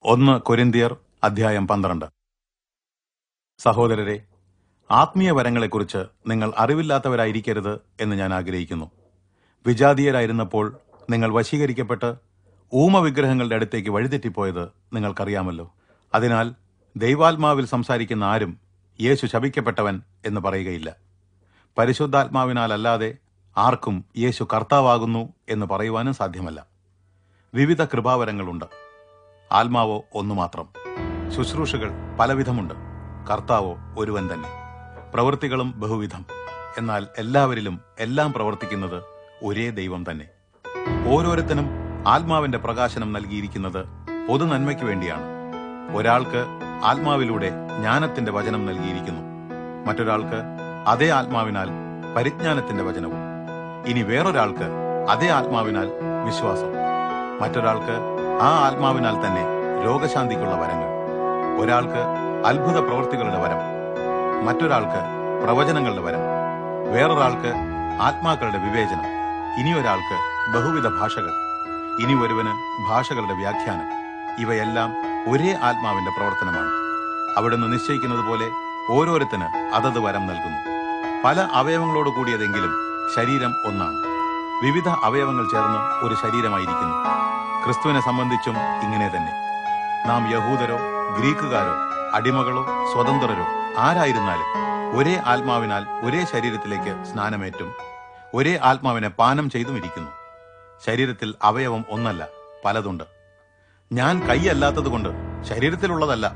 1 കൊരിന്ത്യർ അധ്യായം 12. സഹോദരരെ, ആത്മീയ വരങ്ങളെക്കുറിച്ച് നിങ്ങൾ അറിവില്ലാത്തവരായിരിക്കരുത് എന്ന് ഞാൻ ആഗ്രഹിക്കുന്നു. വിജാതീയരായിരുന്നപ്പോൾ നിങ്ങൾ വശീകരിക്കപ്പെട്ട് ഊമവിഗ്രഹങ്ങളുടെ അടുത്തേക്ക് വഴിതെറ്റിപ്പോയത് നിങ്ങൾക്കറിയാമല്ലോ. അതിനാൽ ദൈവാത്മാവിൽ സംസാരിക്കുന്ന ആരും യേശു ശപിക്കപ്പെട്ടവൻ എന്ന് പറയുകയില്ല. പരിശുദ്ധാത്മാവിനാലല്ലാതെ ആർക്കും യേശു കർത്താവാകുന്നു എന്ന് പറയുവാനും സാധ്യമല്ല. വിവിധ കൃപാവരങ്ങളുണ്ട്, ആത്മാവോ ഒന്നു മാത്രം. ശുശ്രൂഷകൾ പലവിധമുണ്ട്, കർത്താവോ ഒരുവൻ തന്നെ. പ്രവൃത്തികളും ബഹുവിധം, എന്നാൽ എല്ലാവരിലും എല്ലാം പ്രവർത്തിക്കുന്നത് ഒരേ ദൈവം തന്നെ. ഓരോരുത്തനും ആത്മാവിന്റെ പ്രകാശനം നൽകിയിരിക്കുന്നത് പൊതു നന്മയ്ക്ക് വേണ്ടിയാണ്. ഒരാൾക്ക് ആത്മാവിലൂടെ ജ്ഞാനത്തിന്റെ വചനം നൽകിയിരിക്കുന്നു, മറ്റൊരാൾക്ക് അതേ ആത്മാവിനാൽ പരിജ്ഞാനത്തിന്റെ വചനവും, ഇനി വേറൊരാൾക്ക് അതേ ആത്മാവിനാൽ വിശ്വാസം, മറ്റൊരാൾക്ക് ആ ആത്മാവിനാൽ തന്നെ രോഗശാന്തിക്കുള്ള വരങ്ങൾ, ഒരാൾക്ക് അത്ഭുത പ്രവൃത്തികളുടെ വരം, മറ്റൊരാൾക്ക് പ്രവചനങ്ങളുടെ വരം, വേറൊരാൾക്ക് ആത്മാക്കളുടെ വിവേചനം, ഇനിയൊരാൾക്ക് ബഹുവിധ ഭാഷകൾ, ഇനി ഒരുവന് ഭാഷകളുടെ വ്യാഖ്യാനം. ഇവയെല്ലാം ഒരേ ആത്മാവിന്റെ പ്രവർത്തനമാണ്. അവിടുന്ന് നിശ്ചയിക്കുന്നത് പോലെ ഓരോരുത്തന് അതത് വരം നൽകുന്നു. പല അവയവങ്ങളോട് കൂടിയതെങ്കിലും ശരീരം ഒന്നാണ്. വിവിധ അവയവങ്ങൾ ചേർന്ന് ഒരു ശരീരമായിരിക്കുന്നു. ക്രിസ്തുവിനെ സംബന്ധിച്ചും ഇങ്ങനെ തന്നെ. നാം യഹൂദരോ ഗ്രീക്കുകാരോ അടിമകളോ സ്വതന്ത്രരോ ആരായിരുന്നാലും ഒരേ ആത്മാവിനാൽ ഒരേ ശരീരത്തിലേക്ക് സ്നാനമേറ്റും ഒരേ ആത്മാവിനെ പാനം ചെയ്തും ഇരിക്കുന്നു. ശരീരത്തിൽ അവയവം ഒന്നല്ല, പലതുണ്ട്. ഞാൻ കൈയല്ലാത്തതുകൊണ്ട് ശരീരത്തിലുള്ളതല്ല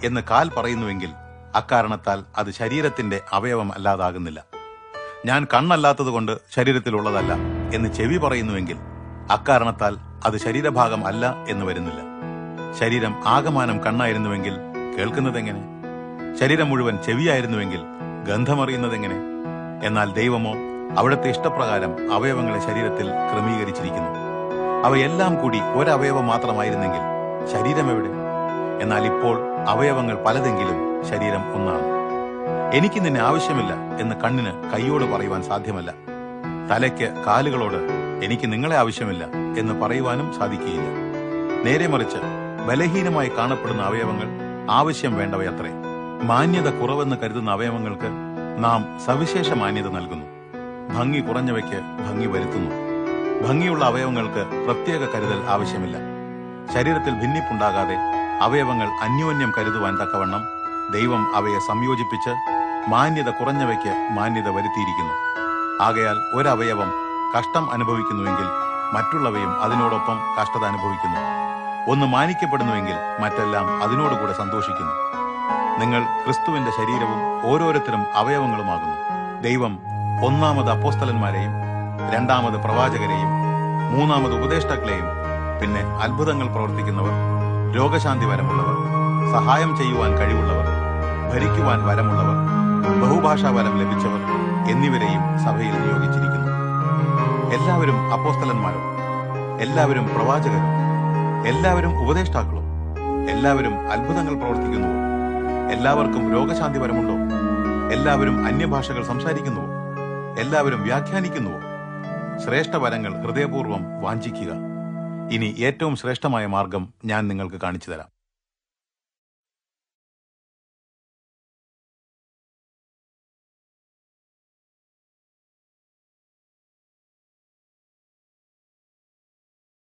എന്ന് കാൽ പറയുന്നുവെങ്കിൽ അക്കാരണത്താൽ അത് ശരീരത്തിന്റെ അവയവം അല്ലാതാകുന്നില്ല. ഞാൻ കണ്ണല്ലാത്തതുകൊണ്ട് ശരീരത്തിലുള്ളതല്ല എന്ന് ചെവി പറയുന്നുവെങ്കിൽ അക്കാരണത്താൽ അത് ശരീരഭാഗം അല്ല എന്ന് വരുന്നില്ല. ശരീരം ആകമാനം കണ്ണായിരുന്നുവെങ്കിൽ കേൾക്കുന്നതെങ്ങനെ? ശരീരം മുഴുവൻ ചെവിയായിരുന്നുവെങ്കിൽ ഗന്ധമറിയുന്നതെങ്ങനെ? എന്നാൽ ദൈവമോ അവിടുത്തെ ഇഷ്ടപ്രകാരം അവയവങ്ങളെ ശരീരത്തിൽ ക്രമീകരിച്ചിരിക്കുന്നു. അവയെല്ലാം കൂടി ഒരവയവം മാത്രമായിരുന്നെങ്കിൽ ശരീരം എവിടെ? എന്നാൽ ഇപ്പോൾ അവയവങ്ങൾ പലതെങ്കിലും ശരീരം ഒന്നാണ്. എനിക്ക് നിന്നെ ആവശ്യമില്ല എന്ന് കണ്ണിന് കൈയോട് പറയുവാൻ സാധ്യമല്ല. തലയ്ക്ക് കാലുകളോട് എനിക്ക് നിങ്ങളെ ആവശ്യമില്ല എന്ന് പറയുവാനും സാധിക്കുകയില്ല. നേരെ മറിച്ച് ബലഹീനമായി കാണപ്പെടുന്ന അവയവങ്ങൾ ആവശ്യം വേണ്ടവയത്രേ. മാന്യത കുറവെന്ന് കരുതുന്ന അവയവങ്ങൾക്ക് നാം സവിശേഷ മാന്യത നൽകുന്നു. ഭംഗി കുറഞ്ഞവയ്ക്ക് ഭംഗി വരുത്തുന്നു. ഭംഗിയുള്ള അവയവങ്ങൾക്ക് പ്രത്യേക കരുതൽ ആവശ്യമില്ല. ശരീരത്തിൽ ഭിന്നിപ്പുണ്ടാകാതെ അവയവങ്ങൾ അന്യോന്യം കരുതുവാൻ തക്കവണ്ണം ദൈവം അവയെ സംയോജിപ്പിച്ച് മാന്യത കുറഞ്ഞവയ്ക്ക് മാന്യത വരുത്തിയിരിക്കുന്നു. ആകയാൽ ഒരവയവം കഷ്ടം അനുഭവിക്കുന്നുവെങ്കിൽ മറ്റുള്ളവയും അതിനോടൊപ്പം കഷ്ടത അനുഭവിക്കുന്നു. ഒന്ന് മാനിക്കപ്പെടുന്നുവെങ്കിൽ മറ്റെല്ലാം അതിനോടുകൂടെ സന്തോഷിക്കുന്നു. നിങ്ങൾ ക്രിസ്തുവിന്റെ ശരീരവും ഓരോരുത്തരും അവയവങ്ങളുമാകുന്നു. ദൈവം ഒന്നാമത് അപ്പോസ്തലന്മാരെയും രണ്ടാമത് പ്രവാചകരെയും മൂന്നാമത് ഉപദേഷ്ടാക്കളെയും പിന്നെ അത്ഭുതങ്ങൾ പ്രവർത്തിക്കുന്നവർ, രോഗശാന്തി വരമുള്ളവർ, സഹായം ചെയ്യുവാൻ കഴിവുള്ളവർ, ഭരിക്കുവാൻ വരമുള്ളവർ, ബഹുഭാഷാ വരം ലഭിച്ചവർ എന്നിവരെയും സഭയിൽ നിയോഗിച്ചിരിക്കുന്നു. എല്ലാവരും അപ്പോസ്തലന്മാരോ? എല്ലാവരും പ്രവാചകരോ? എല്ലാവരും ഉപദേഷ്ടാക്കളോ? എല്ലാവരും അത്ഭുതങ്ങൾ പ്രവർത്തിക്കുന്നുവോ? എല്ലാവർക്കും രോഗശാന്തി വരമുണ്ടോ? എല്ലാവരും അന്യഭാഷകൾ സംസാരിക്കുന്നുവോ? എല്ലാവരും വ്യാഖ്യാനിക്കുന്നുവോ? ശ്രേഷ്ഠവരങ്ങൾ ഹൃദയപൂർവ്വം വാഞ്ചിക്കുക. ഇനി ഏറ്റവും ശ്രേഷ്ഠമായ മാർഗം ഞാൻ നിങ്ങൾക്ക് കാണിച്ചു തരാം.